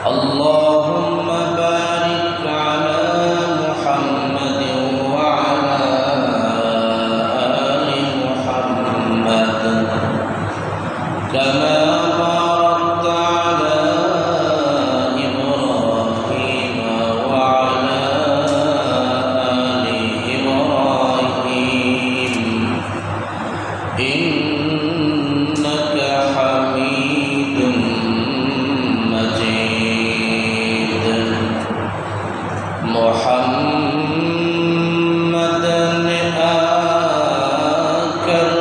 اللهم بارك على محمد وعلى آل محمد كما باركت على إبراهيم وعلى آل إبراهيم إنك حميد مجيد. محمدا آكل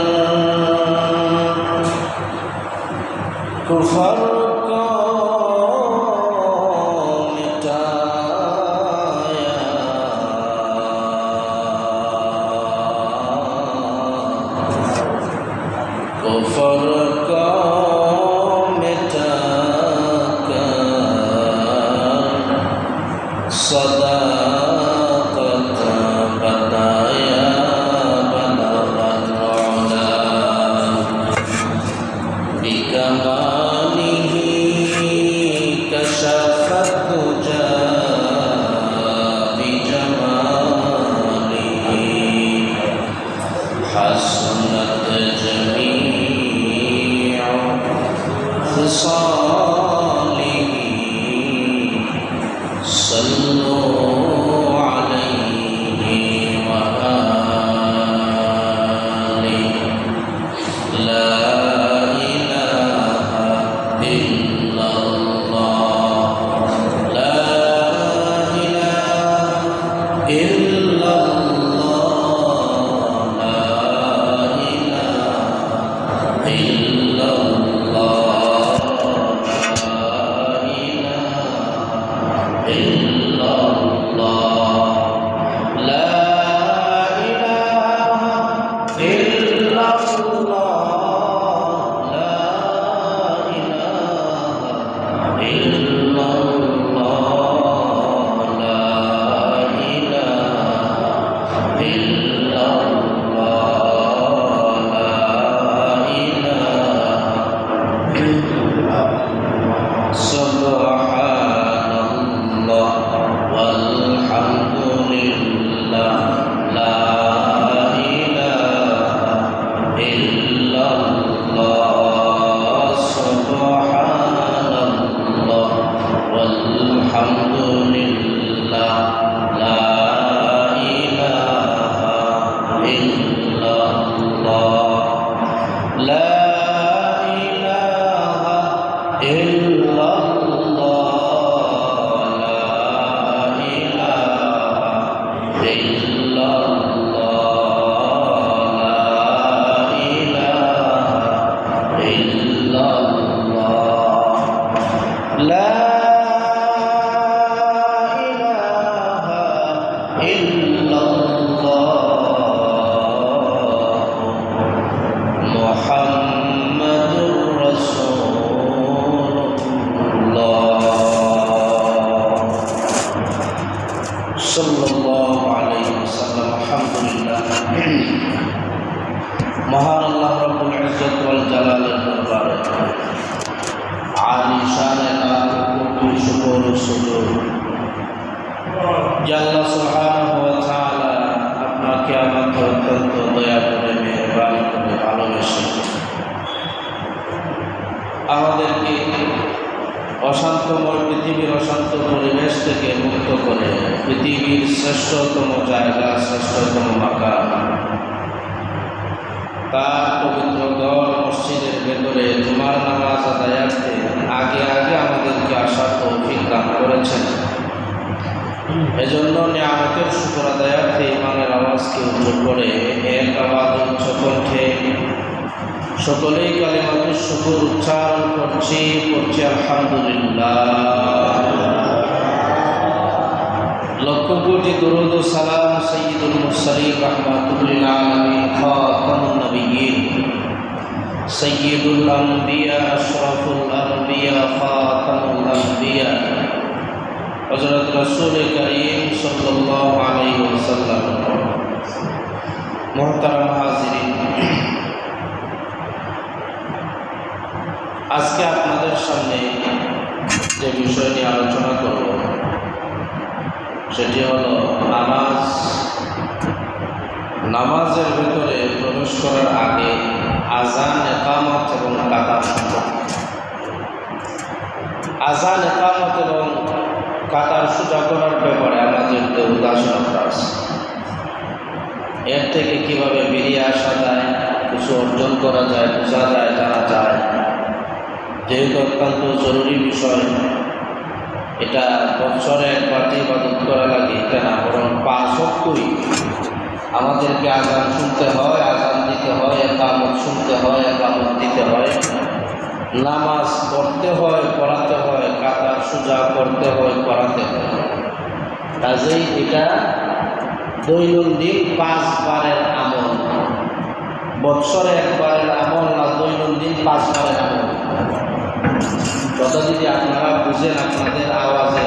كفر کو مٹایا، کفر کو مٹا کر صداقت بتایا، بلغ العلا بکماله كشف الدجى بجماله حسنت جميع خصاله صلوا عليه وآله. لا إله إلا الله، لا إله إلا الله، لا إله إلا الله، لا إله إلا الله، لا إله إلا الله، لا إله إلا الله، لا إله إلا الله، لا إله إلا الله. سبحان الله والحمد لله، لا إله إلا الله. سبحان الله والحمد لله، لا إله إلا الله، لا إله إلا الله، لا إله إلا الله، لا إله إلا الله. محمد رسول الله صلى الله عليه وسلم. الحمد لله. মহান আল্লাহ রব্বুল ইজ্জত ওয়াল জালালের দরবারে আলী শানে লাখ কোটি শুকর ও সুজুদ যে আল্লাহ সুবহানাহু ওয়া তাআলা আপনাকে আমাকে অত্যন্ত দয়া করে মেহেরবানি করে ভালোবেসে আমাদেরকে অশান্তময় পৃথিবীর অশান্ত পরিবেশ থেকে মুক্ত করে পৃথিবীর শ্রেষ্ঠতম জায়গা, শ্রেষ্ঠতম মাকাম, তার পবিত্র ঘর মসজিদের ভেতরে জুমার নামাজ আদায়ার্থে আগে আগে আমাদেরকে আসার তৌফিক দান করেছেন। এজন্য নিয়ামতের শুকর আদায়ার্থে ইমানের আওয়াজকে উচ্চ করে এক আওয়াজ উচ্চ কণ্ঠে সকলেই কালিমাতুর শুকর উচ্চারণ করছি আলহামদুলিল্লাহ। লক্ষ কোটি দরুদ ও সালাম সাইয়্যিদুল মুরসালিন রাহমাতুল লিল আলামিন খাতামুন নবিয়্যিন সাইয়্যিদুল আম্বিয়া আশরাফুল আম্বিয়া খাতামুল আম্বিয়া হযরত রাসূল করিম সাল্লাল্লাহু আলাইহি ওয়াসাল্লাম। মুহতারাম হাজিরিন, আজকে আপনাদের সামনে যে বিষয় নিয়ে আলোচনা করব সেটি হলো নামাজ। নামাজের ভিতরে প্রবেশ করার আগে আযান, ইকামত এবং কাতার সম্পর্কে। আযান, ইকামত এবং কাতার সোজা করার ব্যাপারে আমাদের উদাসীনতা আছে। এর থেকে কীভাবে বেরিয়ে আসা যায়, কিছু অর্জন করা যায়, বোঝা যায়, জানা যায়, যেহেতু অত্যন্ত জরুরি বিষয়। এটা বছরে একবার যে ইবাদত করা লাগে এটা না, বরং 5 ওয়াক্তই আমাদেরকে আযান শুনতে হয়, আযান দিতে হয়, ইকামত শুনতে হয়, ইকামত দিতে হয়, নামাজ পড়তে হয়, পড়াতে হয়, কাতার সোজা করতে হয়, করাতে হয়। কাজেই এটা দৈনন্দিন 5 বারের আমল, বৎসরে একবারের আমল না, দৈনন্দিন 5 বারের আমল। কথা যদি আপনারা বুঝেন, আপনাদের আওয়াজে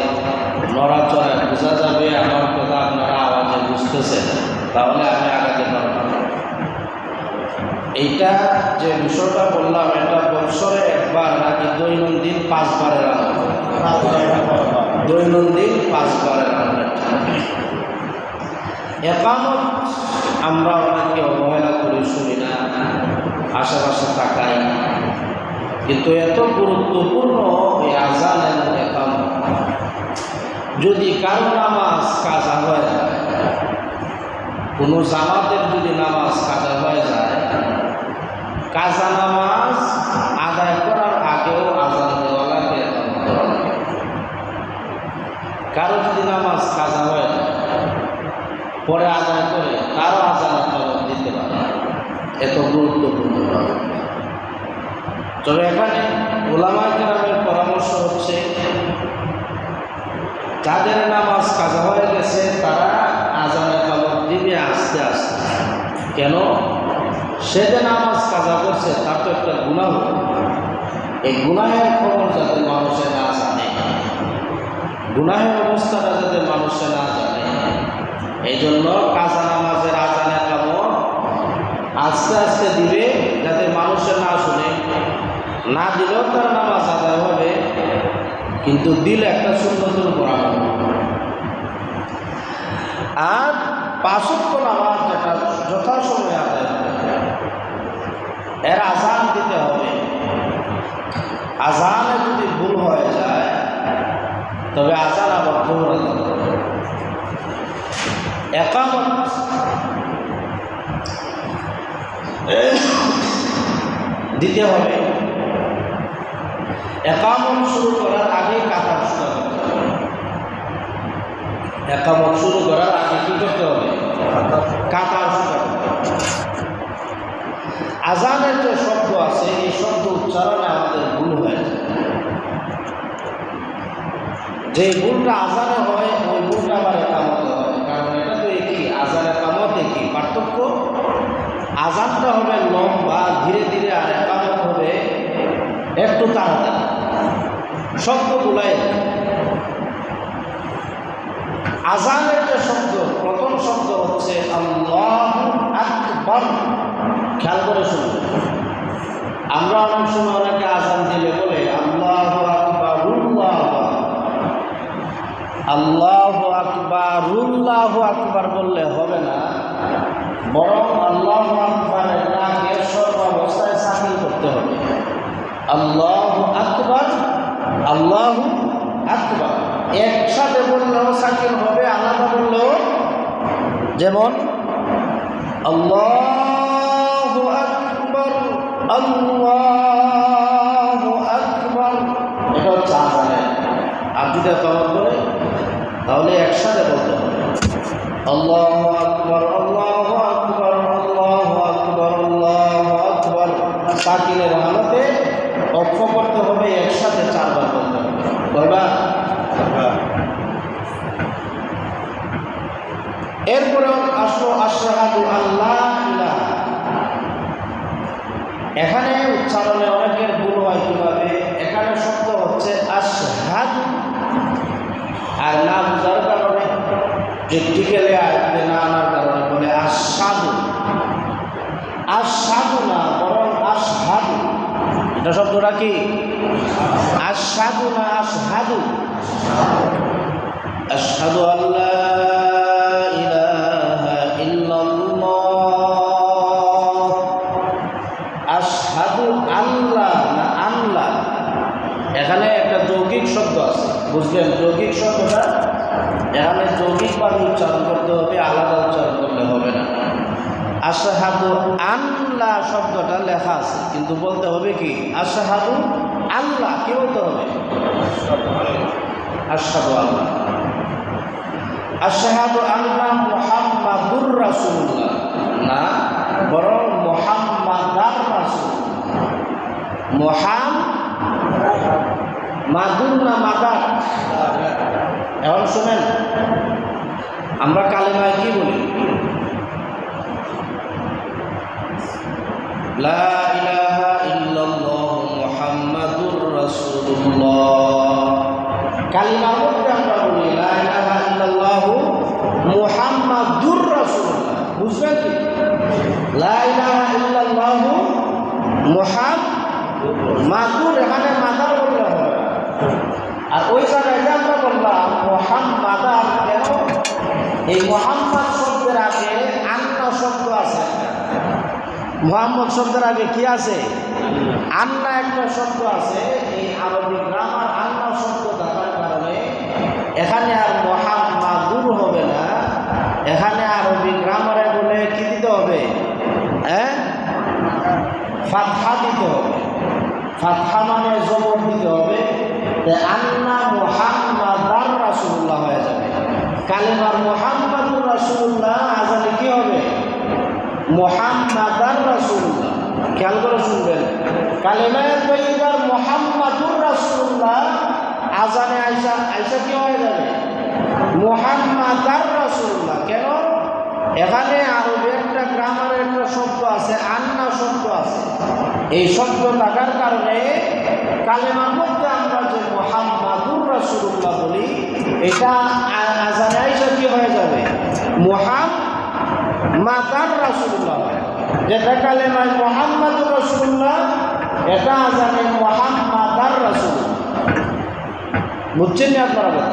নড়াচড়ায় বোঝা যাবে আমার কথা আপনারা আওয়াজে বুঝতেছেন, তাহলে আমি আগাতে পারব। এইটা যে বিষয়টা বললাম, এটা বৎসরে একবার নাকি দৈনন্দিন 5 বারের আমল? দৈনন্দিন 5 বারের আমল। ইকামত আমরা অনেকে অবহেলা করে শুনি না, আশেপাশে তাকাই, কিন্তু এত গুরুত্বপূর্ণ এই আযান এবং ইকামত। যদি কারো নামাজ কাজা হয়ে যায়, কোনো জামাতের যদি নামাজ কাজা হয়ে যায়, কাজা নামাজ আদায় করার আগেও আযান দেওয়া লাগে, ইকামত দেওয়া লাগে। কারো যদি নামাজ কাজা হয়ে যায়, পরে আদায় করে তারও আযান ইকামত দিতে পারে, এত গুরুত্বপূর্ণ। তবে এখানে উলামায়ে কেরামের পরামর্শ হচ্ছে, যাদের নামাজ কাজা হয়ে গেছে তারা আযান ইকামত দিবে আস্তে আস্তে। কেন? সে যে নামাজ কাজা করছে তার তো একটা গুনাহ, এই গুনাহের খবর যাতে মানুষে না জানে, গুনাহের অবস্থাটা যাতে মানুষে না জানে, এই জন্য কাজা নামাজের আযান ইকামত আস্তে আস্তে দিবে, যাতে মানুষে না শুনে। না দিলেও তার নামাজ আদায় হবে, কিন্তু দিলে একটা সুন্নতের উপর আমল। আর 5 ওয়াক্ত নামাজ যেটা যথাসময়ে আদায় হবে, এর আযান দিতে হবে। আযানে যদি ভুল হয়ে যায় তবে আযান আবার দৌড়াতে হবে। ইকামত দিতে হবে। ইকামত শুরু করার আগে কাতার সোজা করতে হবে। ইকামত শুরু করার আগে কি করতে হবে? কাতার সোজা করতে হবে। আযানের যে শব্দ আছে, এই শব্দ উচ্চারণে আমাদের ভুল হয়ে যায়। যে ভুলটা আযানে হয় ওই ভুলটা আবার ইকামতে হয়, কারণ এটা তো একই, আযান ইকামত একই। পার্থক্য, আযানটা হবে লম্বা ধীরে ধীরে, আর ইকামত হবে একটু তাড়াতাড়ি। শব্দগুলাই আযানের যে শব্দ, প্রথম শব্দ হচ্ছে আল্লাহু আকবার। খেয়াল করে শুনুন, আমরা অনেক সময় অনেকে আযান দিলে বলে আল্লাহু আকবার, আল্লাহু আকবার, আল্লাহু আকবার বললে হবে না, বরং আল্লাহু আকবারের নাকে সর্বাবস্থায় সাকিন করতে হবে। আল্লাহু আকবার, আল্লাহু আকবার একসাথে বললেও সাকিন হবে, আলাদা বললেও। যেমন আল্লাহু আকবার, আল্লাহু আকবার, এটা হচ্ছে আযানের। আর যদি ইকামত বলে তাহলে একসাথে বলতে হবে আল্লাহু আকবার, আল্লাহু আকবার, আল্লাহু আকবার, আল্লাহু আকবার। সাকিনের হালতে অক্ষ করতে হবে, একসাথে 4 বার বলতে হবে। কয়বার? এরপরে আসো আশহাদু আল্লা ইলাহা। এখানে উচ্চারণে অনেকের ভুল হয়। কিভাবে? এখানে শব্দ হচ্ছে আশহাদু, আর না বুঝার কারণে, প্র্যাকটিক্যালি আয়ত্তে না আনার কারণে বলে আশহাদু। আশহাদু না, বরং আশহাদু। এটা শব্দটা কি? আশহাদু না আশহাদু। আশহাদু আশহাদু আল্লা ইলাহা ইল্লাল্লাহ। আশহাদু আল্লাহ না আল্লাহ, এখানে একটা যৌগিক শব্দ আছে, বুঝলেন? যৌগিক শব্দটা এখানে যৌগিকভাবে উচ্চারণ করতে হবে, আলাদা উচ্চারণ করলে হবে না। আশহাদু আল্লাহ শব্দটা লেখা আছে, কিন্তু বলতে হবে কি আশহাদু আল্লাহ। কি বলতে হবে? আশহাদু আল্লাহ। আশহাদু আন্না মুহাম্মাদুর রাসূলুল্লাহ না, বরং মুহাম্মাদার রাসূল। মুহাম্মাদুর না মাদার? এখন শুনেন, আমরা কালেমায় কি বলি? লা ইলাহা ইল্লাল্লাহ মুহাম্মাদুর রাসূলুল্লাহ। কালিমার মধ্যে আমরা বলি লা ইলাহা ইল্লাল্লাহ মুহাম্মাদুর রাসূলুল্লাহ। বুঝলেন কি? লা ইলাহা ইল্লাল্লাহ মুহাম্মাদুর, এখানে মাদার বললে হবে। আর ওই জায়গায় যে আমরা বললাম মুহাম্মাদার, কেন? এই মুহাম্মদ শব্দের আগে আন্না শব্দ আছে। মুহাম্মদ শব্দের আগে কি আছে? আন্না একটা শব্দ আছে। এই আরবি গ্রামার আন্না শব্দ থাকার কারণে এখানে আর মুহাম্মাদুর হবে না, এখানে আরবি গ্রামারে বলে কি দিতে হবে? ফাতহা দিতে হবে। ফাতহা মানে জবর দিতে হবে। আন্না মুহাম্মাদার রাসূলুল্লাহ হয়ে যাবে। কালেমার মুহাম্মাদুর রাসূলুল্লাহ আজানে কি হবে? মুহাম্মাদার রাসূলুল্লাহ। খেয়াল করে শুনবেন, কালেমায়ে তাইয়্যিবার মুহাম্মাদুর রাসূলুল্লাহ আজানে আয়েশা কি হয়ে যাবে? মুহাম্মাদার রাসূলুল্লাহ। কেন? এখানে আরবি একটা গ্রামারের একটা শব্দ আছে, আন্না শব্দ আছে। এই শব্দ থাকার কারণে কালেমার মধ্যে আমরা যে মুহাম্মাদুর রাসূলুল্লাহ বলি, এটা আজানে আয়েশা কি হয়ে যাবে? মুহাম্মাদার রাসূলুল্লাহ। যেটা কালেমায় মুহাম্মাদুর রাসূলুল্লাহ, এটা আজানে মুহাম্মাদার রাসূলুল্লাহ। বুঝছেন না আপনারা?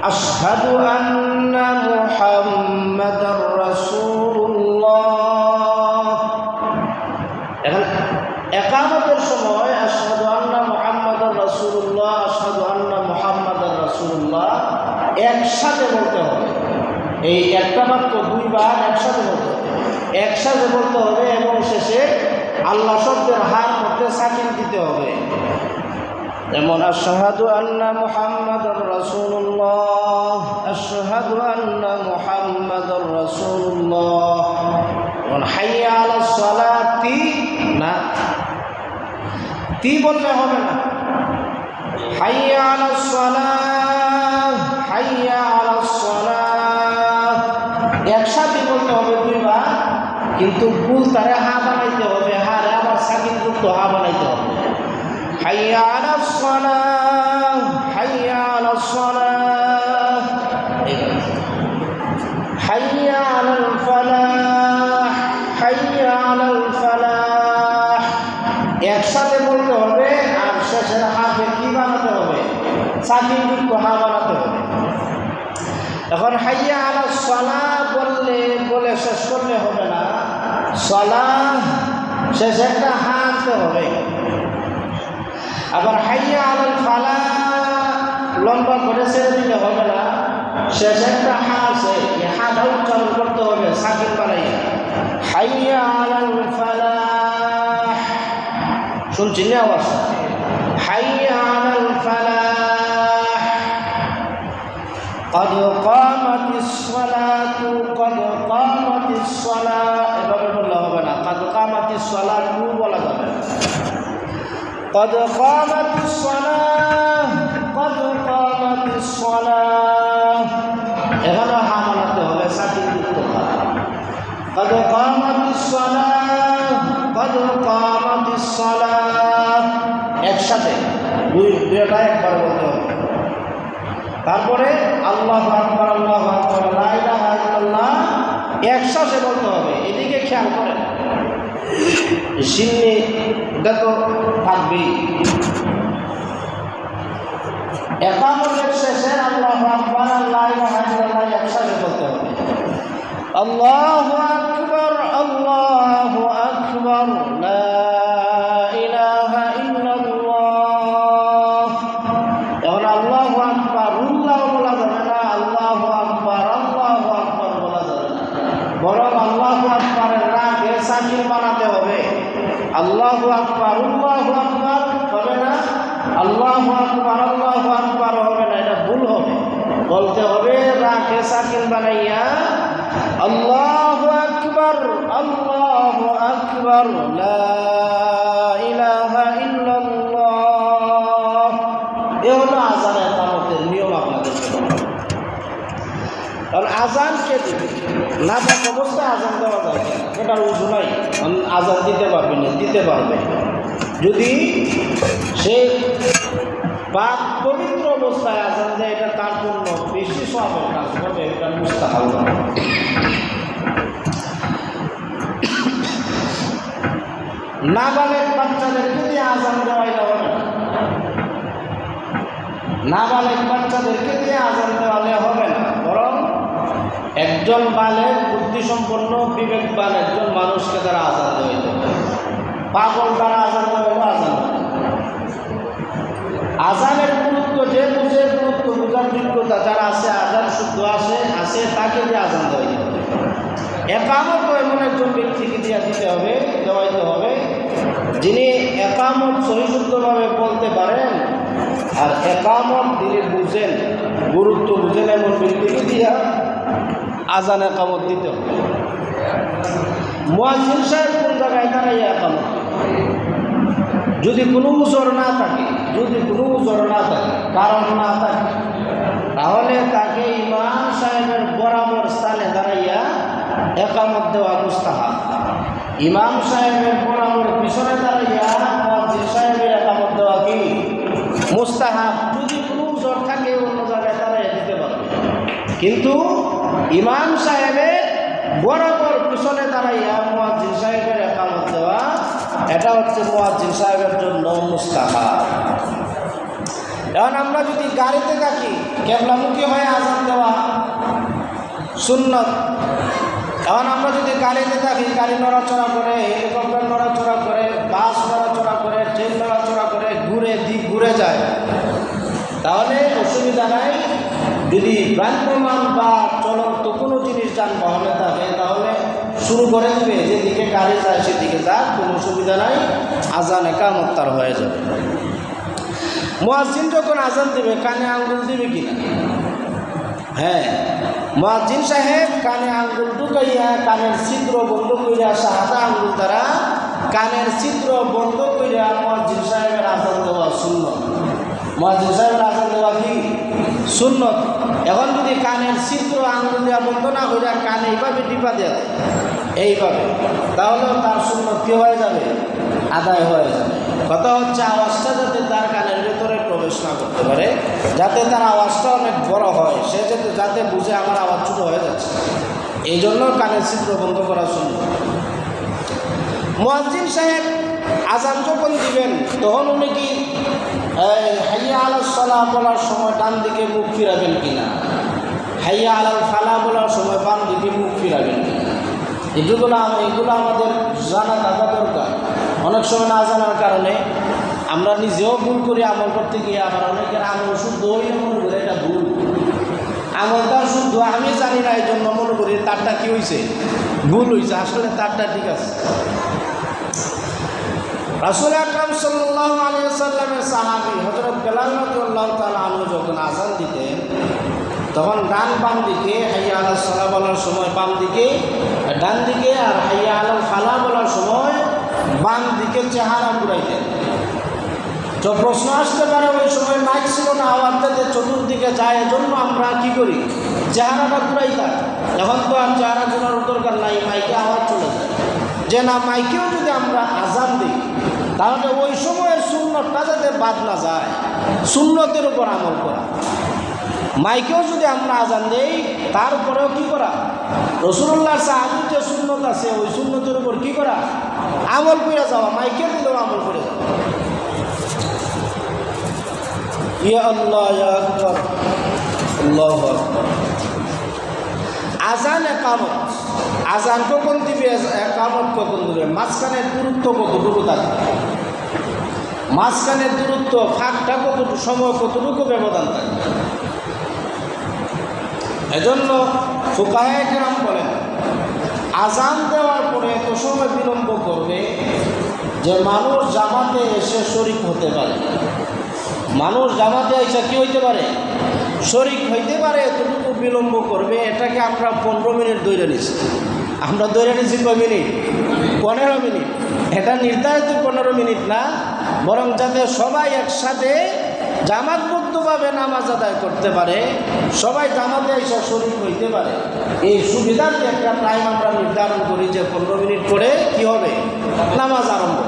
আশহাদু আন্না মুহাম্মাদার রাসূলুল্লাহ। এখন ইকামতের সময় আশহাদু আন্না মুহাম্মাদার রাসূলুল্লাহ, আশহাদু আন্না মুহাম্মাদার রাসূলুল্লাহ একসাথে বলতে হবে। এই একটা বাক্য দুইবার একসাথে বলতে হবে, একসাথে বলতে হবে এবং শেষে আল্লাহ শব্দের হার মধ্যে সাকিন দিতে হবে। যেমন আশহাদু আন্না মুহাম্মাদুর রাসূলুল্লাহ, আশহাদু আন্না মুহাম্মাদুর রাসূলুল্লাহ। যেমন হাইয়া আলাস সালাতি না, তি বললে হবে না। হাইয়া আলাস সালাহ, হাইয়া আলাস সালাহ একসাথে বলতে হবে দুইবার, কিন্তু কুল তারে হা বানাইতে হবে, হারে আবার সাকিন যুক্ত হা বানাইতে হবে। হাইয়া আলাস সালাহ, হাইয়া আলাস সালাহ, হাইয়া আলাল ফালাহ, হাইয়া আলাল ফালাহ একসাথে বলতে হবে। আর শেষের হাতে কি বানাতে হবে? সাকিন যুক্ত হা বানাতে হবে। এখন হাইয়া আলাস সালাহ বলে শেষ করলে হবে না, সালাহ শেষে একটা হা আনতে হবে। আবার হাইয়া আলাল ফালাহ লম্বা করে ছেড়ে দিলে হবে না, শেষে একটা হা আছে, এই হাটা উচ্চারণ করতে হবে সাকিন বানাইয়া। হাইয়া আলাল ফালাহ, শুনছি না আওয়াজ? হাইয়া আলাল ফালাহ, قد قامت الصلاة قد قامت الصلاة এভাবে বললে হবে না, قد قامت الصلاة বলা যাবে না। قد قامت الصلاة قد قامت الصلاة এখানে হা বানাতে হবে সাকিন যুক্ত হা। قد قامت الصلاة قد قامت الصلاة একসাথে দুইটা একবার বলতে হবে। তারপরে আল্লাহু আকবার, আল্লাহু আকবার, লা ইলাহা ইল্লাল্লাহ একসাথে বলতে হবে। এদিকে খেয়াল করেন, সিন্নি এটা তো থাকবেই। ইকামতের শেষে আল্লাহু আকবার, লা ইলাহা ইল্লাল্লাহ একসাথে বলতে হবে। আল্লাহু আকবার, আল্লাহু আকবার, লা ইলাহা ইল্লাল্লাহ। এখন আল্লাহু আকবার উল্লাহ বলা যাবে না, আল্লাহু আকবার বলা যাবে না, বরং আল্লাহু আকবারের রাগে সাকির বানাতে হবে। আল্লাহু আকবার আল্লাহু আকবার হবে না, আল্লাহু আকবার হবে না, এটা ভুল হবে। বলতে হবে রাগে সাকিন বানাইয়া আল্লাহু আকবার, লা ইলাহা ইল্লাল্লাহ। এ হলো আযান ইকামতের নিয়ম আপনাদের জন্য। কারণ আযান কে দিবে? না পাক অবস্থায় আযান দেওয়া যায় না, এটার উজু নাই, আযান দিতে পারবে না, দিতে পারবে যদি সে পাক পবিত্র অবস্থায় আযান দেয়, এটা তার জন্য বেশি সওয়াবের কাজ হবে, এটা মুস্তাহাব। নাবালেগ বাচ্চাদেরকে দিয়ে আযান দেওয়াই হবে না, নাবালেগ বাচ্চাদেরকে দিয়ে আযান দেওয়ালে হবে না, বরং একজন বালেগ বুদ্ধিসম্পন্ন বিবেকবান একজন মানুষকে তারা আযান দেওয়াইতে হবে। পাগল দ্বারা আযান দেওয়াইলে আযান হবে। আযানের গুরুত্ব যে বুঝে, গুরুত্ব বোঝার যোগ্যতা যারা আছে, আযান শুদ্ধ আছে তাকে দিয়ে আযান দেওয়াইতে হবে। ইকামত এমন একজন ব্যক্তিকে দিয়ে দিতে হবে, দেওয়াইতে হবে যিনি ইকামত সহিশুদ্ধভাবে বলতে পারেন আর ইকামত তিনি বুঝেন, গুরুত্ব বুঝেন, এমন ব্যক্তিকে দিয়ে আযান ইকামত দিতে হবে। মুয়াজ্জিন সাহেব কোন জায়গায় দাঁড়াইয়া ইকামত, যদি কোনো উজর না থাকে, কারণ না থাকে, তাহলে তাকে ইমাম সাহেবের বরাবর স্থানে দাঁড়াইয়া ইকামত দেওয়া মুস্তাহাব। ইমাম সাহেবের বরাবর পিছনে দাঁড়াইয়া মুয়াজ্জিন সাহেবের ইকামত দেওয়া কি মুস্তাহাব। যদি কোনো উজর থাকে অন্য জায়গায় দাঁড়াইয়া দিতে পারবে, কিন্তু ইমাম সাহেবের বরাবর পিছনে দাঁড়াইয়া মুয়াজ্জিন সাহেবের ইকামত দেওয়া, এটা হচ্ছে মুয়াজ্জিন সাহেবের জন্য মুস্তাহাব। এখন আমরা যদি গাড়িতে থাকি, কেবলামুখী হয়ে আযান দেওয়া সুন্নত। এখন আমরা যদি গাড়িতে থাকি, গাড়ি নড়াচড়া করে, হেলিকপ্টার নড়াচড়া করে, বাস নড়াচড়া করে, ট্রেন নড়াচড়া করে, দিক ঘুরে যায়, তাহলে অসুবিধা নাই। যদি ভ্রাম্যমান বা চলন্ত কোনো জিনিস যানবাহনে থাকে, তাহলে শুরু করে দেবে, যেদিকে গাড়ি যায় সেদিকে যাক, কোনো অসুবিধা নাই, আযান ইকামত তার হয়ে যাবে। মুয়াজ্জিন যখন আযান দিবে কানে আঙ্গুল দিবে কিনা? হ্যাঁ, মুয়াজ্জিন সাহেব কানে আঙ্গুল ঢুকাইয়া কানের ছিদ্র বন্ধ করিয়া শাহাদা আঙ্গুল দ্বারা কানের ছিদ্র বন্ধ করিয়া মুয়াজ্জিন সাহেবের আযান দেওয়া সুন্নত। মুয়াজ্জিন সাহেবের আযান দেওয়া কি সুন্নত। এখন যদি কানের ছিদ্র আঙ্গুল দেওয়া বন্ধ না করিয়া কানে এইভাবে টিপা দেওয়া দেয়, এইভাবে, তাহলেও তার সুন্নত কি হয়ে যাবে? আদায় হয়ে যাবে। কথা হচ্ছে আওয়াজটা যাতে তার কানের ভেতরে প্রবেশ না করতে পারে, যাতে তার আওয়াজটা অনেক বড় হয়, সে যাতে বুঝে আমার আওয়াজ ছোটো হয়ে যাচ্ছে, এই জন্য কানের ছিদ্র বন্ধ করা সুন্নত। মুয়াজ্জিন সাহেব আযান যখন দিবেন, তখন উনি কি হাইয়া আলাস সালাহ বলার সময় ডান দিকে মুখ ফিরাবেন কিনা, হাইয়া আলাল ফালাহ বলার সময় বাম দিকে মুখ ফিরাবেন কিনা, এগুলো আমাদের জানা থাকা দরকার। অনেক সময় না জানার কারণে আমরা নিজেও ভুল করি আমল করতে গিয়ে, আবার অনেকের আমল শুদ্ধ হইলে মনে করি এটা ভুল, আমলটা শুদ্ধ আমি জানি না, এই জন্য মনে করি তারটা কি হয়েছে, ভুল হয়েছে, আসলে তারটা ঠিক আছে। রাসূল আকরাম সাল্লাল্লাহু আলাইহি ওয়াসাল্লামের সাহাবী হযরত বেলাল রাদিয়াল্লাহু তাআলা আনহু যখন আযান দিতেন, তখন ডান বাম দিকে হাইয়া আলাস সালাহ বলার সময় বাম দিকে ডান দিকে, আর হাইয়া আলাল ফালাহ বলার সময় বাম দিকে চেহারা ঘুরাইতেন। তো প্রশ্ন আসতে পারে, ওই সময় মাইক ছিল না, আওয়াজ যাতে চতুর্দিকে যায়, এজন্য আমরা কি করি, চেহারাটা ঘুরাইতাম। এখন তো আর চেহারা ঘুরানোর দরকার নাই, মাইকে আওয়াজ চলে যায়। যে না, মাইকেও যদি আমরা আযান দিই, তাহলে ওই সময়ের সুন্নতটা যাতে বাদ না যায়, সুন্নতের উপর আমল করা। মাইকেও যদি আমরা আযান দেই, তারপরেও কি করা, রাসূলুল্লাহর সাহাবীর যে সুন্নত আছে, ওই সুন্নতের উপর কি করা, আমল করে যাওয়া, মাইকে দিলেও আমল করে যাওয়া। ইয়া আল্লাহ ইয়া আকবার, আল্লাহু আকবার। আজান একামত, আজান কখন দিবে, একামত কখন দিবে, মাঝখানের দূরত্ব কতটুকু থাকবে, মাঝখানের দূরত্ব ফাঁকটা কতটুকু, সময় কতটুকু ব্যবধান থাকবে। এজন্য ফুকাহায়ে কেরাম বলেন আজান দেওয়ার পরে এত সময় বিলম্ব করবে যে মানুষ জামাতে এসে শরিক হতে পারে, মানুষ জামাতে এসে কি হইতে পারে, শরিক হইতে পারে, এতটুকু বিলম্ব করবে। এটাকে আমরা 15 মিনিট ধরে নিছি, আমরা ধরে নিছি কয় মিনিট, 15 মিনিট। এটা নির্ধারিত 15 মিনিট না, বরং যাতে সবাই একসাথে জামাতবদ্ধভাবে নামাজ আদায় করতে পারে, সবাই জামাতে এসে শরিক হইতে পারে, এই সুবিধার্থে একটা টাইম আমরা নির্ধারণ করি যে 15 মিনিট পরে কি হবে, নামাজ আরম্ভ।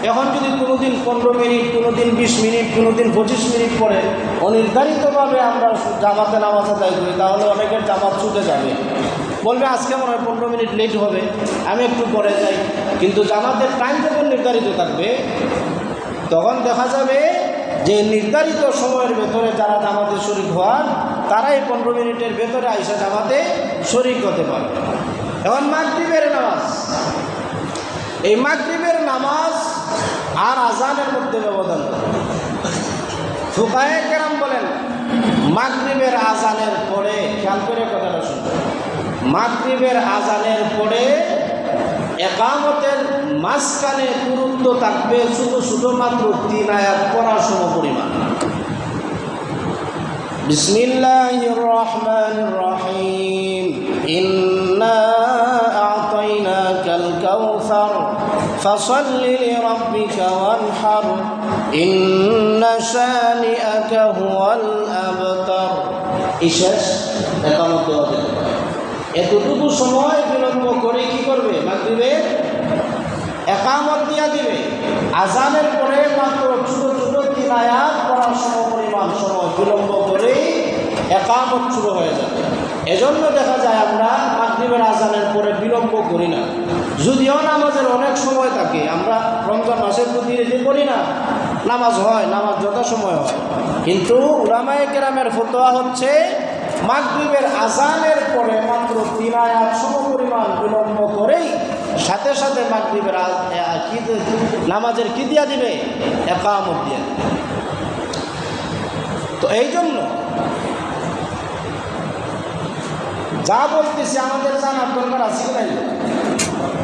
এখন যদি কোনোদিন 15 মিনিট, কোনোদিন 20 মিনিট, কোনোদিন 25 মিনিট পরে অনির্ধারিতভাবে আমরা জামাতে নামাজ আদায় করি, তাহলে অনেকের জামাত ছুটে যাবে, বলবে আজকে মনে হয় 15 মিনিট লেট হবে, আমি একটু পরে যাই। কিন্তু জামাতের টাইম যখন নির্ধারিত থাকবে তখন দেখা যাবে যে নির্ধারিত সময়ের ভেতরে যারা জামাতে শরিক হওয়ার, তারাই 15 মিনিটের ভেতরে আইসা জামাতে শরিক হতে পারবে। এখন মাগরিবের নামাজ, এই মাগরিবের নামাজ আর আজানের মধ্যে ব্যবধান। ফুকাহায়ে কেরাম বলেন মাগরিবের আজানের পরে, খেয়াল করে কথাটা শুনবেন, মাগরিবের আজানের পরে একামতের মাঝখানে দূরত্ব থাকবে শুধুমাত্র 3 আয়াত পড়ার সমপরিমাণ। বিসমিল্লাহির রহমানির রহিম, ইন্না আ'তাইনাকাল কাউসার ফাসাল্লি লিরাব্বিকা ওয়ানহার ইন্না শানিআকা হুয়াল আবতার। এই শেষ একামত হবে। এতটুকু সময় বিলম্ব করে কি করবে, মাগরিবের একামত দিয়া দিবে। আজানের পরে মাত্র ছোট ছোট 3 আয়াত পড়ার সমপরিমাণ সময় বিলম্ব করে একামত শুরু হয়ে যাবে। এজন্য দেখা যায় আমরা মাগরিবের আজানের পরে বিলম্ব করি না, যদিও নামাজের অনেক সময় থাকে। আমরা রমজান মাসের প্রতি রেডি করি না, নামাজ হয়, নামাজ যথাসময় হয়, কিন্তু উলামায়ে কেরামের ফতোয়া হচ্ছে মাগরিবের আজানের পরে মাত্র 3 আয়াত সমপরিমাণ বিলম্ব করেই সাথে সাথে মাগরিবের নামাজের কি দিয়া দিবে, একামত দিয়া দিবে। তো এই জন্য যা বলতেছি আমাদের জানার দরকার আছে কি নাই,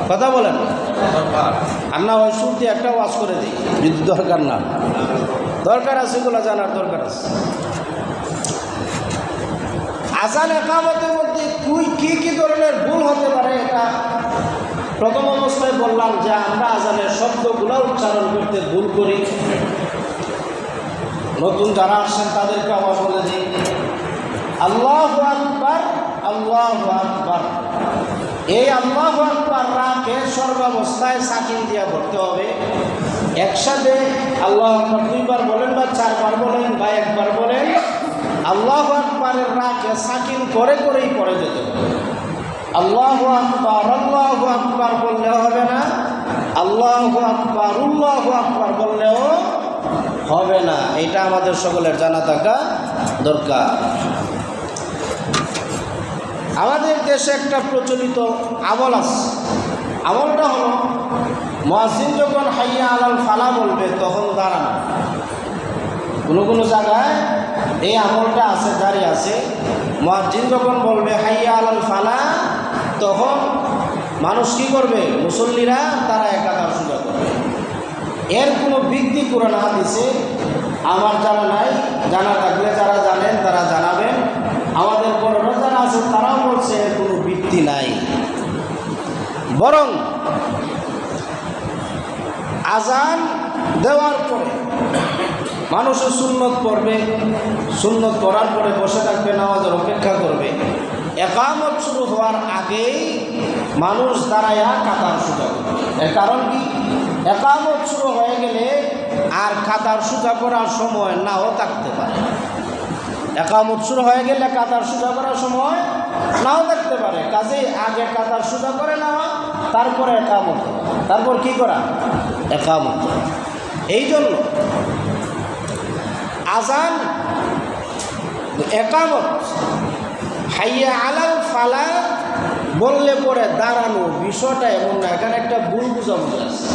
কথা বলেন, আর না হয় শুনতে একটা ওয়াজ করে দিই, যদি দরকার না, দরকার আছে, এগুলো জানার দরকার আছে। আজান একামতের মধ্যে কি কি ধরনের ভুল হতে পারে, এটা প্রথম অবস্থায় বললাম যে আমরা আজানের শব্দগুলো উচ্চারণ করতে ভুল করি। নতুন যারা আসছেন তাদেরকে আবার বলে দিই, আল্লাহু আকবার, আল্লাহু আকবার। এই আল্লাহু আকবার রাকে সর্বাবস্থায় সাকিন দিয়া পড়তে হবে। একসাথে আল্লাহু আকবার 2 বার বলেন বা 4 বার বলেন বা 1 বার বলেন, আল্লাহু আকবারের রাকে সাকিন করে করেই পড়ে যেতে হবে। আল্লাহু আকবার বললেও হবে না, আল্লাহু আকবার আল্লাহু আকবার বললেও হবে না। এটা আমাদের সকলের জানা থাকা দরকার। আমাদের দেশে একটা প্রচলিত আমল আছে, আমলটা হলো মুয়াজ্জিন যখন হাইয়া আলাল ফালাহ বলবে তখন দাঁড়ানো। কোনো কোনো জায়গায় এই আমলটা আছে, জারি আছে। মুয়াজ্জিন যখন বলবে হাইয়া আলাল ফালাহ, তখন মানুষ কী করবে, মুসল্লিরা তারা একাকার সোজা করবে। এর কোনো ভিত্তি কোরআন হাদিসে আমার জানা নাই, জানা থাকলে যারা জানেন তারা জানাবেন। আমাদের বড়রা যারা আছে তারাও বলছে এর কোনো ভিত্তি নাই। বরং আজান দেওয়ার পরে মানুষের সুন্নত পড়বে, সুন্নত করার পরে বসে থাকবে, নামাজের অপেক্ষা করবে। একামত শুরু হওয়ার আগেই মানুষ দাঁড়ায়া কাতার সোজা করবে। এর কারণ কি, একামত শুরু হয়ে গেলে আর কাতার সোজা করার সময় নাও থাকতে পারে। একামত শুরু হয়ে গেলে কাতার সোজা করার সময় নাও থাকতে পারে। কাজেই আগে কাতার সোজা করে নেওয়া, তারপরে একামত, তারপর কি করা, একামত। এই জন্য আজান, একামত, হাইয়া আলাল ফালা বললে পরে দাঁড়ানো, বিষয়টা এমন না, এখানে একটা ভুল বুঝাবুঝি আছে।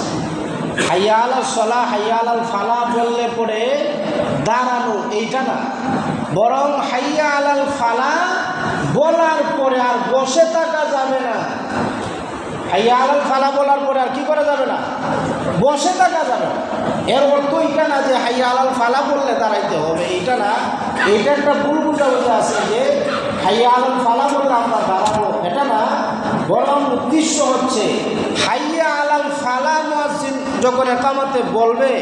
হাইয়া আলাল সলা, হাইয়া আলাল ফালা বললে পরে দাঁড়ানো এইটা না, বরং হাইয়া আলাল ফালা বলার পরে আর বসে থাকা যাবে না। হাইয়া আলাল ফালা বলার পরে আর কি করা যাবে না, বসে থাকা যাবে না। এর অর্থ এটা না যে হাইয়া আলাল ফালা বললে দাঁড়াইতে হবে, এইটা না। এইটা একটা ভুল বুঝাবুঝি আছে যে হাইয়া আলাল ফালা বললে আমরা দাঁড়াবো, এটা না। বরং উদ্দেশ্য হচ্ছে হাইয়া আলাল ফালা মুয়াজ্জিন যখন একামতে বলবে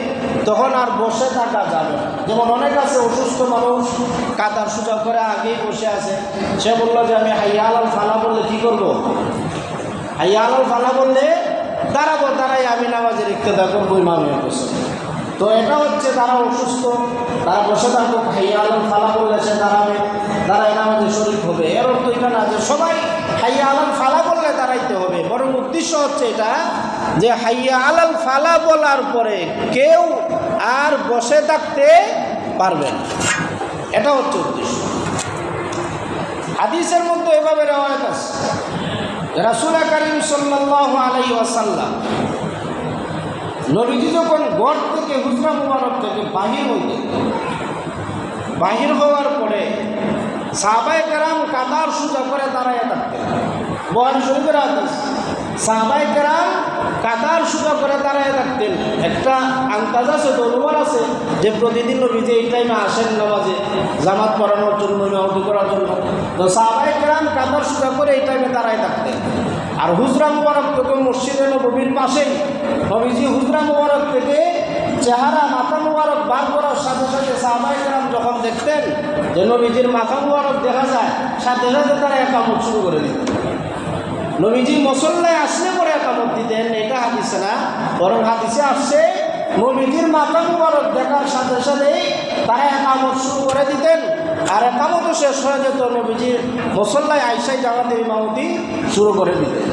তখন আর বসে থাকা যাবে না। যেমন অনেক আছে অসুস্থ মানুষ, কাতার সোজা করে আগেই বসে আছে, সে বললো যে আমি হাইয়া আলাল ফালা বললে কী করবো, হাইয়া আলাল ফালা বললে দাঁড়াবো, দাঁড়াই আমি নামাজের ইক্তেদা করবো ইমামের পেছনে। তো এটা হচ্ছে তারা অসুস্থ, তারা বসে থাকুক, হাইয়া আলাল ফালা বললে সে দাঁড়াবে, দাঁড়ায় নামাজে শরীক হবে। এর অর্থ এটা না যে সবাই হাইয়া আলাল ফালা বললে দাঁড়াইতে হবে, বরং উদ্দেশ্য হচ্ছে এটা যে হাইয়া আলাল ফালা বলার পরে কেউ আর বসে থাকতে পারবে না, এটা হচ্ছে উদ্দেশ্য। হাদিসের মধ্যে এভাবে রিওয়ায়াত আছে, রাসূল করিম সাল্লাল্লাহু আলাইহি ওয়াসাল্লাম নবীজি যখন ঘর থেকে হুজরা মুবারক থেকে বাহির হওয়ার পরে সাহাবায়ে কেরাম কাতার সোজা করে দাঁড়ায় থাকতেন। বুখারী শরীফের হাদিস, সাহাবায়ে কেরাম কাতার সোজা করে দাঁড়ায় থাকতেন। একটা আন্দাজ আছে, অনুমান আছে যে প্রতিদিন নবীজি এই টাইমে আসেন নামাজে জামাত পড়ানোর জন্য, ইমামতি করার জন্য। তো সাহাবায়ে কেরাম কাতার সোজা করে এই টাইমে দাঁড়ায় থাকতেন। আর হুজরা মুবারক থেকে মসজিদে নববীর পাশেই নবীজি হুজরা মুবারক থেকে চেহারা মাথা মুবারক বার করার সাথে সাথে সাহাবায়ে কেরাম যখন দেখতেন যে নবীজির মাথা মুবারক দেখা যায়, সাথে সাথে তারা একামত শুরু করে দিতেন। নবীজি মুসল্লায় আসলে পরে একামত দিতেন, এটা হাদিসে না, বরং হাদিসে আসছে নবীজির মাথা মুবারক দেখার সাথে সাথেই তারা একামত শুরু করে দিতেন। আর একামতও শেষ হয়ে যেত, নবীজির মুসল্লায় আইসাই জামাতের ইমামতি শুরু করে দিতেন।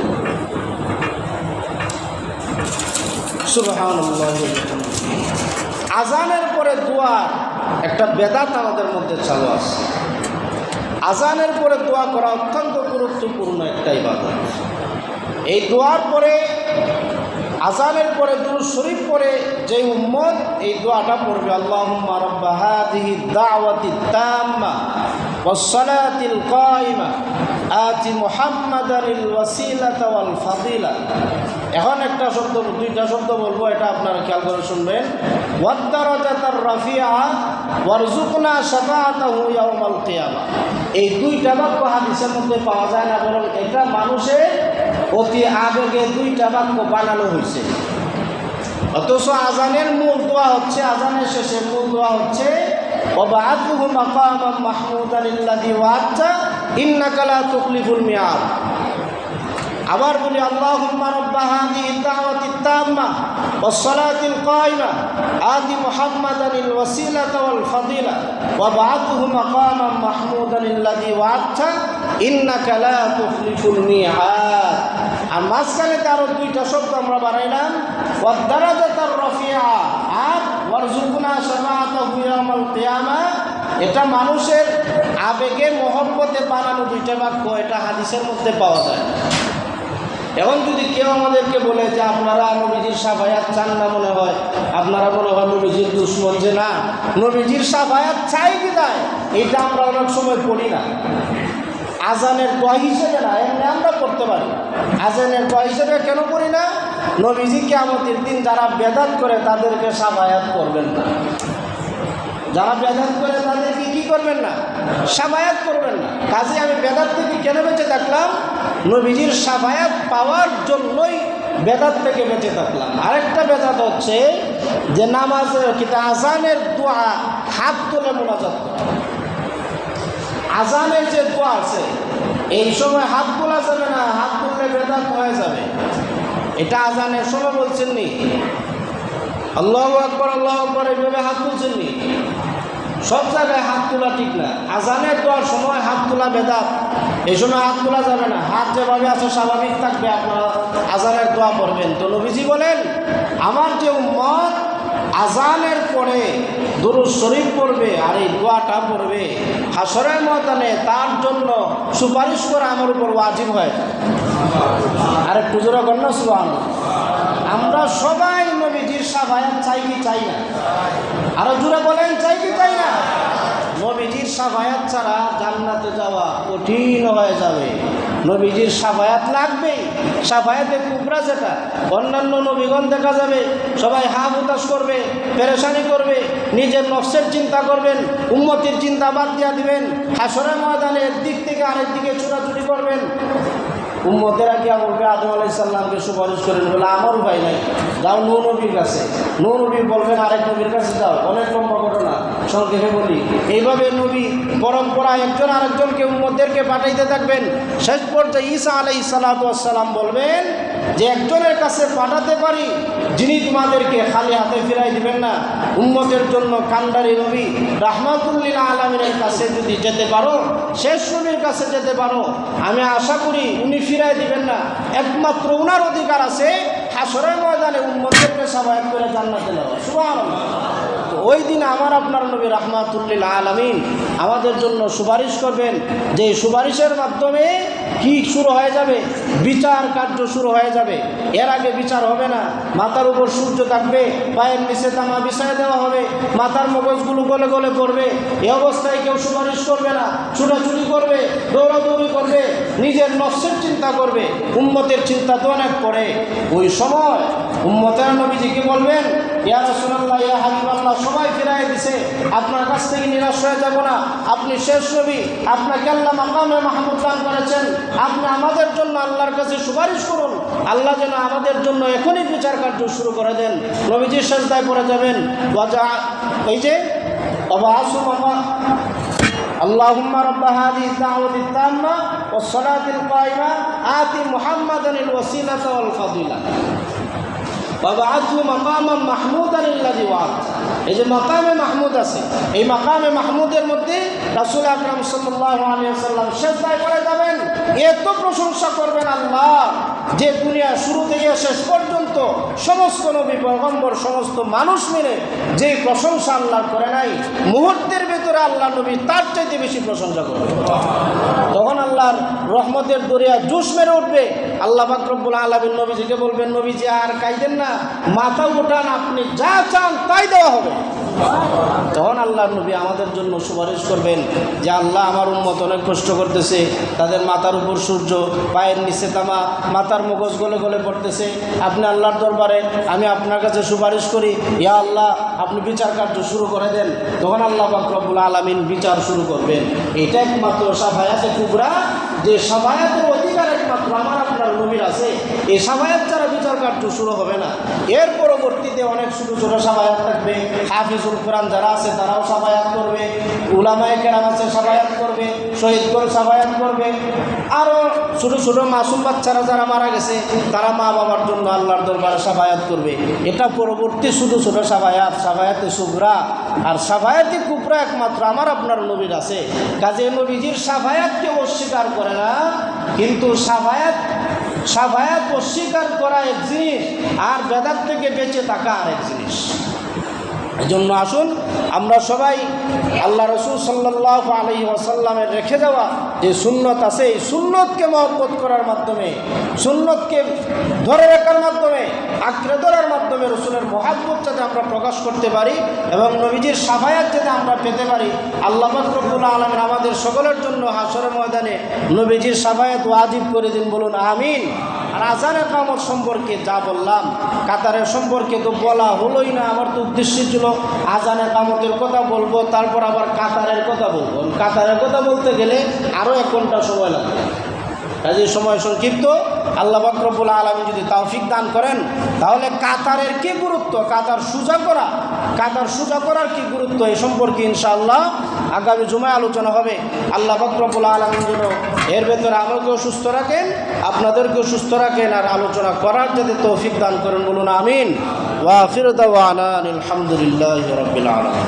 সুবহানাল্লাহ। আজানের পরে দোয়া একটা বেদাত আমাদের মধ্যে চালু আছে। আজানের পরে দোয়া করা অত্যন্ত গুরুত্বপূর্ণ একটা ইবাদত। এই দোয়ার পরে, আজানের পরে দুরূদ শরীফ পরে যে উম্মত এই দোয়াটা পড়বে, আল্লাহুম্মা রাব্বা হাযিহি দাওয়াতিত তাম্মা ওয়াস সালাতিল কায়িমা আতি মুহাম্মাদানিল ওয়াসিলাতা ওয়াল ফাদিলা। এখন একটা শব্দ, দুইটা শব্দ বলবো, এটা আপনারা খেয়াল করে শুনবেন। ওয়াদ দারাজাতার রাফিআ ওয়ারযুকনা শাফাআতাহু ইয়াউমাল কিয়ামা। এই দুইটা বাক্য হাদিসের মধ্যে পাওয়া যায় না, বরং এটা মানুষের অতি আবেগে দুইটা বাক্য বানানো হয়েছে। অথচ আজানের মূল দোয়া হচ্ছে, আজানের শেষে মূল দোয়া হচ্ছে ওয়াবআথহু মাকামান মাহমুদান আল্লাযী ওয়া'আদতা ইন্নাকা লা তুখলিফুল মিয়াদ। আবার বলি, আল্লাহুম্মা রাব্বা হাযিহি দাওয়াতিত তাম্মা ওয়াস সালাতিল কায়িমা আতি মুহাম্মাদানিল ওয়াসিলাতা ওয়াল ফাদিলা ওয়াবআথহু মাকামান মাহমুদান আল্লাযী ওয়া'আদতা ইন্নাকা লা তুখলিফুল মিয়াদ। আর মাঝখানে আরও দুইটা শব্দ আমরা বানাইলাম, ওয়াদ দারাজাতার রাফিআ আর ওয়ারযুকনা শাফাআতাহু ইয়াউমাল কিয়ামা। এটা মানুষের আবেগে মহব্বতে বানানো দুইটা বাক্য, এটা হাদিসের মধ্যে পাওয়া যায়। এখন যদি কেউ আমাদেরকে বলে যে আপনারা নবীজির শাফায়াত চান না, মনে হয় আপনারা মনে হয় নবীজির দুশমন, যে না, নবীজির শাফায়াত চাই বিদায় এটা আমরা অনেক সময় পড়ি না। আজানের দোয়া হিসেবে না, এমনি আমরা করতে পারি। আজানের দোয়া হিসেবে কেন করি না? নবীজি কিয়ামতের দিন যারা বেদাত করে তাদেরকে শাফায়াত করবেন না, যারা বেদাত করে তাদেরকে কি করবেন না, শাফায়াত করবেন না। কাজে আমি বেদাত থেকে কেন বেঁচে থাকলাম? নবীজির শাফায়াত পাওয়ার জন্যই বেদাত থেকে বেঁচে থাকলাম। আরেকটা বেদাত হচ্ছে যে নামাজের কিতা আজানের দোয়া হাত তুলে মোনাজাত করা। আজানের যে দোয়া আছে এই সময় হাত তোলা যাবে না, হাত তুললে বেদাত হয়ে যাবে। এটা আজানের সময় বলছেন নি আল্লাহু আকবার আল্লাহু আকবার এইভাবে হাত তুলছেন নি? সব জায়গায় হাত তোলা ঠিক না। আজানের দোয়ার সময় হাত তোলা বেদাত, এই সময় হাত তোলা যাবে না। হাত যেভাবে আছে স্বাভাবিক থাকবে, আপনারা আজানের দোয়া পড়বেন। তো নবীজি বলেন, আমার যে উম্মত আজানের পড়ে দুরূদ শরীফ পড়বে আর এই দোয়াটা পড়বে, হাসরের ময়দানে তার জন্য সুপারিশ করা আমার উপর ওয়াজিব হয়। আর একটু জোরে বলেন না সুবহানাল্লাহ। আমরা সবাই নবীজির শাফায়াত চাই কি চাই না? আরো জোরে বলেন, চাই কি চাই না? নবীজির শাফায়াত ছাড়া জান্নাতে যাওয়া কঠিন হয়ে যাবে। নবীজির শাফায়াত লাগবেই। শাফায়াতে কুবরা যেটা, অন্যান্য নবীগণ দেখা যাবে সবাই হা হুতাশ করবে, পেরেশানি করবে, নিজের নফসের চিন্তা করবেন, উম্মতির চিন্তা বাদ দিয়া দিবেন, হাসরের ময়দানে একদিক থেকে আরেক দিকে ছুটাছুটি করবেন। উম্মতেরা কি বলবে, আদম আলাইহিস সালামকে সুপারিশ করেন, বলে আমার ভাই নাই, যাও নূহ নবীর কাছে। নূহ নবী বলবেন আরেক নবীর কাছে যাও। অনেক লম্বা ঘটনা, সংক্ষেপে বলি। এইভাবে নবী পরম্পরা একজন আরেকজনকে উম্মতদেরকে পাঠাইতে থাকবেন। শেষ পর্যায়ে ঈসা আলাইহিস সালাম বলবেন যে একজনের কাছে পাঠাতে পারি যিনি তোমাদেরকে খালি হাতে ফিরাই দিবেন না। উম্মতের জন্য কান্ডারি নবী রাহমাতুল লিল আলামিনের কাছে যদি যেতে পারো, শেষ নবীর কাছে যেতে পারো, আমি আশা করি উনি ফিরাই দিবেন না। একমাত্র উনার অধিকার আছে হাসরের ময়দানে উম্মতদেরকে শাফায়াত করে জান্নাতে নেওয়া। সুবহানাল্লাহ। তো ওই দিন আমার আপনার নবী রাহমাতুল লিল আলামিন আমাদের জন্য সুপারিশ করবেন, যে সুপারিশের মাধ্যমে কি শুরু হয়ে যাবে, বিচার কার্য শুরু হয়ে যাবে। এর আগে বিচার হবে না, মাথার উপর সূর্য থাকবে, পায়ের নিচে তামা বিছায় দেওয়া হবে, মাথার মগজগুলো গলে গলে পড়বে। এই অবস্থায় কেউ সুপারিশ করবে না, ছুটাছুটি করবে, দৌড়াদৌড়ি করবে, নিজের নফসের চিন্তা করবে, উম্মতের চিন্তা তো অনেক পড়ে। ওই সময় উম্মতের নবীজিকে বলবেন, ইয়া রাসূলুল্লাহ, ইয়া হাবিবাল্লাহ, সবাই ফিরাই দিছে, আপনার কাছ থেকে নিরাশ হয়ে যাব না। আপনি শেষ নবী, আপনাকে আল্লাহ মাকামে মাহমুদ দান করেছেন, আপনি আমাদের জন্য আল্লাহর কাছে সুপারিশ করুন, আল্লাহ যেন আমাদের জন্য এখনই বিচার কার্য শুরু করে দেন। নবীজি সিজদায় পড়ে যাবেন, এই যে আল্লাহুম্মা রাব্বা হাযিহি দাওয়াতি তাম্মা ওয়াস সালাতিল কায়িমা আতি মুহাম্মাদানিল ওয়াসিলাতা ওয়াল ফাদিলা ওয়াবআথহু মাকামান মাহমুদান আল্লাযী ওয়া'আদ। এই যে মাকামে মাহমুদ আছে, এই মাকামে মাহমুদের মধ্যে রাসূল আকরাম সাল্লাল্লাহু আলাইহি ওয়াসাল্লাম সিজদায় পড়ে যাবেন, এত প্রশংসা করবেন আল্লাহ যে দুনিয়া শুরু থেকে শেষ পর্যন্ত সমস্ত নবী পয়গম্বর সমস্ত মানুষ মিলে যে প্রশংসা আল্লাহ করে নাই, মুহূর্তের ভেতরে আল্লাহ নবী তার চাইতে বেশি প্রশংসা করবে। তখন আল্লাহর রহমতের দরিয়া জোশ মেরে উঠবে। আল্লাহ পাক রব্বুল আলামিন নবীজিকে বলবেন, নবীজি আর কাইদেন না, মাথা উঠান, আপনি যা চান তাই দেওয়া হবে। তখন আল্লাহর নবী আমাদের জন্য সুপারিশ করবেন যে আল্লাহ, আমার উম্মত অনেক কষ্ট করতেছে, তাদের মাথার উপর সূর্য, পায়ের নিচে তামা, মাথার মগজ গলে গলে পড়তেছে, আপনি আল্লাহর দরবারে আমি আপনার কাছে সুপারিশ করি, ইয়া আল্লাহ আপনি বিচার কার্য শুরু করে দেন। তখন আল্লাহ পাক রব্বুল আলামিন বিচার শুরু করবেন। এটা একমাত্র শাফায়াতে কুবরা, যে শাফায়াতের অধিকার একমাত্র আমার আপনার নবীর আছে। এই শাফায়াত ছাড়া বিচার কার্য শুরু হবে না। এর পরবর্তীতে অনেক ছোটো ছোটো শাফায়াত থাকবে, হাফিজুল কোরআন যারা আছে তারাও শাফায়াত করবে, উলামায়ে কেরাম আছে শাফায়াত করবে, শহীদগণ শাফায়াত করবে, আরও ছোটো ছোটো মাসুম বাচ্চারা যারা মারা গেছে তারা মা বাবার জন্য আল্লাহর দরবারে শাফায়াত করবে। এটা পরবর্তী ছোটো ছোটো শাফায়াত, শাফায়াতে সুগরা। আর শাফায়াতে কুবরা একমাত্র আমার আপনার নবীর আছে। কাজে নবীজির শাফায়াতকে অস্বীকার করে না, কিন্তু শাফায়াত অস্বীকার করা এক জিনিস, আর বেদাত থেকে বেঁচে থাকা আরেক জিনিস। এই জন্য আসুন আমরা সবাই আল্লাহ রসুল সাল্লাল্লাহু আলাইহি ওয়াসাল্লামের রেখে যাওয়া যে সুন্নত আছে, এই সুন্নতকে মহব্বত করার মাধ্যমে, সুন্নতকে ধরে রাখার মাধ্যমে, আঁকড়ে ধরার মাধ্যমে রসুলের মহব্বত যাতে আমরা প্রকাশ করতে পারি এবং নবীজির শাফায়াত যাতে আমরা পেতে পারি। আল্লাহ পাক রব্বুল আলামিন আমাদের সকলের জন্য হাসরের ময়দানে নবীজির শাফায়াত ওয়াজিব করে দিন, বলুন আমিন। আর আযান ইকামত সম্পর্কে যা বললাম, কাতারের সম্পর্কে তো বলা হলোই না। আমার তো উদ্দেশ্য ছিল আযান ইকামতের কথা বলবো, তারপর আবার কাতারের কথা বলবো। কাতারের কথা বলতে গেলে আরও 1 ঘন্টা সময় লাগবে, কাজে সময় সংক্ষিপ্ত। আল্লাহ পাক রব্বুল আলামিন যদি তৌফিক দান করেন তাহলে কাতারের কি গুরুত্ব, কাতার সোজা করার কি গুরুত্ব, এই সম্পর্কে ইনশাআল্লাহ আগামী জুমায় আলোচনা হবে। আল্লাহ পাক রব্বুল আলামিন যেন এর ভেতরে আমাকেও সুস্থ রাখেন, আপনাদেরকেও সুস্থ রাখেন, আর আলোচনা করার যাতে তৌফিক দান করেন, বলুন আমিন। ওয়া আখিরু দাওয়ানা আলহামদুলিল্লাহি রাব্বিল আলামিন।